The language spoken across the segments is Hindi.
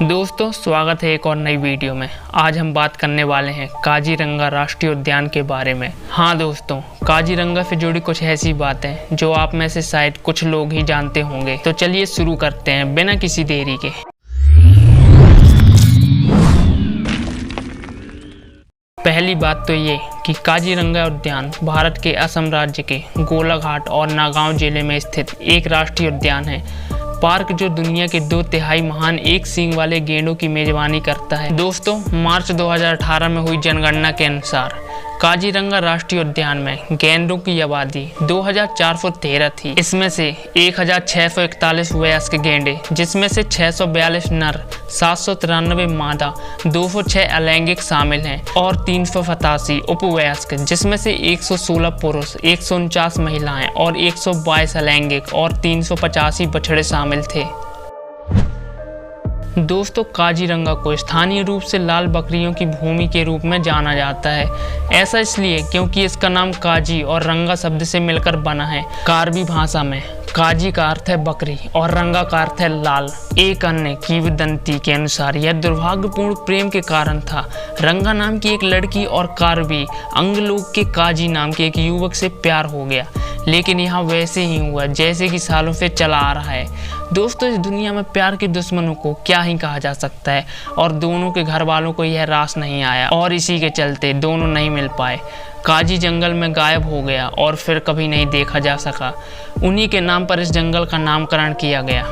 दोस्तों स्वागत है एक और नई वीडियो में। आज हम बात करने वाले हैं काजीरंगा राष्ट्रीय उद्यान के बारे में। हाँ दोस्तों, काजीरंगा से जुड़ी कुछ ऐसी बातें जो आप में से शायद कुछ लोग ही जानते होंगे। तो चलिए शुरू करते हैं बिना किसी देरी के। पहली बात तो ये कि काजीरंगा उद्यान भारत के असम राज्य के गोलाघाट और नागांव जिले में स्थित एक राष्ट्रीय उद्यान है। पार्क जो दुनिया के 2/3 महान एक सींग वाले गैंडों की मेजबानी करता है। दोस्तों, मार्च 2018 में हुई जनगणना के अनुसार काजीरंगा राष्ट्रीय उद्यान में गैंडों की आबादी 2413 थी। इसमें से 1641 वयस्क गैंडे, जिसमें से 642 नर, 793 मादा, 206 अलैंगिक शामिल हैं और 387 उपवयस्क, जिसमें से 116 पुरुष, 149 महिलाएं और 122 अलैंगिक और 385 बछड़े शामिल थे। दोस्तों, काजीरंगा को स्थानीय रूप से लाल बकरियों की भूमि के रूप में जाना जाता है। ऐसा इसलिए क्योंकि इसका नाम काजी और रंगा शब्द से मिलकर बना है। कार्बी भाषा में काजी का अर्थ है बकरी और रंगा का अर्थ है लाल। एक अन्य किंवदंती के अनुसार यह दुर्भाग्यपूर्ण प्रेम के कारण था। रंगा नाम की एक लड़की और कार्बी अंगलोक के काजी नाम के एक युवक से प्यार हो गया, लेकिन यहाँ वैसे ही हुआ जैसे कि सालों से चला आ रहा है। दोस्तों, इस दुनिया में प्यार के दुश्मनों को क्या ही कहा जा सकता है, और दोनों के घर वालों को यह रास नहीं आया और इसी के चलते दोनों नहीं मिल पाए। काजी जंगल में गायब हो गया और फिर कभी नहीं देखा जा सका। उन्हीं के नाम पर इस जंगल का नामकरण किया गया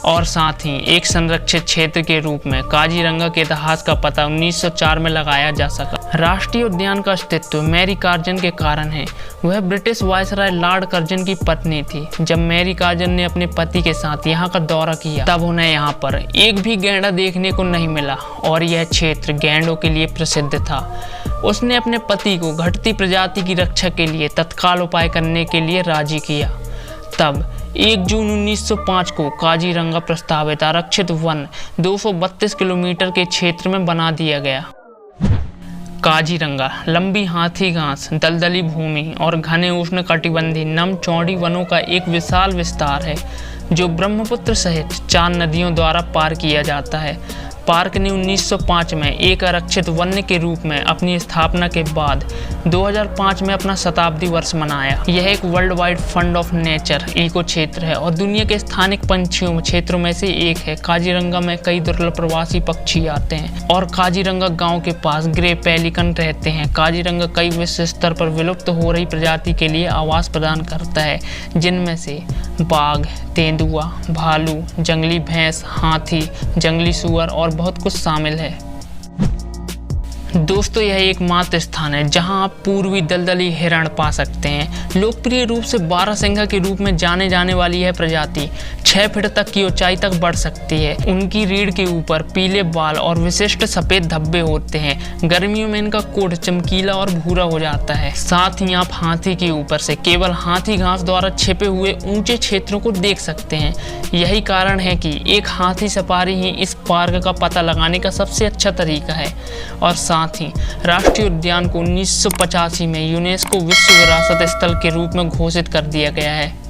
और साथ ही एक संरक्षित क्षेत्र के रूप में काजीरंगा के इतिहास का पता 1904 में लगाया जा सका। राष्ट्रीय उद्यान का अस्तित्व मैरी कार्जन के कारण है। वह ब्रिटिश वायसराय लॉर्ड कर्जन की पत्नी थी। जब मैरी कार्जन ने अपने पति के साथ यहाँ का दौरा किया, तब उन्हें यहाँ पर एक भी गैंडा देखने को नहीं मिला और यह क्षेत्र गैंडों के लिए प्रसिद्ध था। उसने अपने पति को घटती प्रजाति की रक्षा के लिए तत्काल उपाय करने के लिए राजी किया। तब 1 जून 1905 को काजीरंगा प्रस्तावित आरक्षित वन 232 किलोमीटर के क्षेत्र में बना दिया गया। काजीरंगा लंबी हाथी घास, दलदली भूमि और घने उष्णकटिबंधीय नम चौड़ी वनों का एक विशाल विस्तार है, जो ब्रह्मपुत्र सहित 4 नदियों द्वारा पार किया जाता है। पार्क ने 1905 में एक आरक्षित वन्य के रूप में अपनी स्थापना के बाद 2005 में अपना शताब्दी वर्ष मनाया। यह एक world wide fund of nature eco क्षेत्र है और दुनिया के स्थानिक पंछियों क्षेत्रों में से एक है। काजीरंगा में कई दुर्लभ प्रवासी पक्षी आते हैं और काजीरंगा गांव के पास ग्रे पेलिकन रहते हैं। काजीरंगा कई विश्व स्तर पर विलुप्त हो रही प्रजाति के लिए आवास प्रदान करता है, जिनमें से बाघ, तेंदुआ, भालू, जंगली भैंस, हाथी, जंगली सुअर और बहुत कुछ शामिल है। दोस्तों, यह एकमात्र स्थान है जहां आप पूर्वी दलदली हिरण पा सकते हैं। लोकप्रिय रूप से बारहसिंगा के रूप में जाने जाने वाली यह प्रजाति 6 फीट तक की ऊंचाई तक बढ़ सकती है। उनकी रीढ़ के ऊपर पीले बाल और विशिष्ट सफेद धब्बे होते हैं। गर्मियों में इनका कोट चमकीला और भूरा हो जाता है। साथ ही आप हाथी के ऊपर से केवल हाथी घास द्वारा छिपे हुए ऊंचे क्षेत्रों को देख सकते हैं। यही कारण है कि एक हाथी सफारी ही इस पार्क का पता लगाने का सबसे अच्छा तरीका है। और साथ ही राष्ट्रीय उद्यान को 1985 में यूनेस्को विश्व विरासत स्थल के रूप में घोषित कर दिया गया है।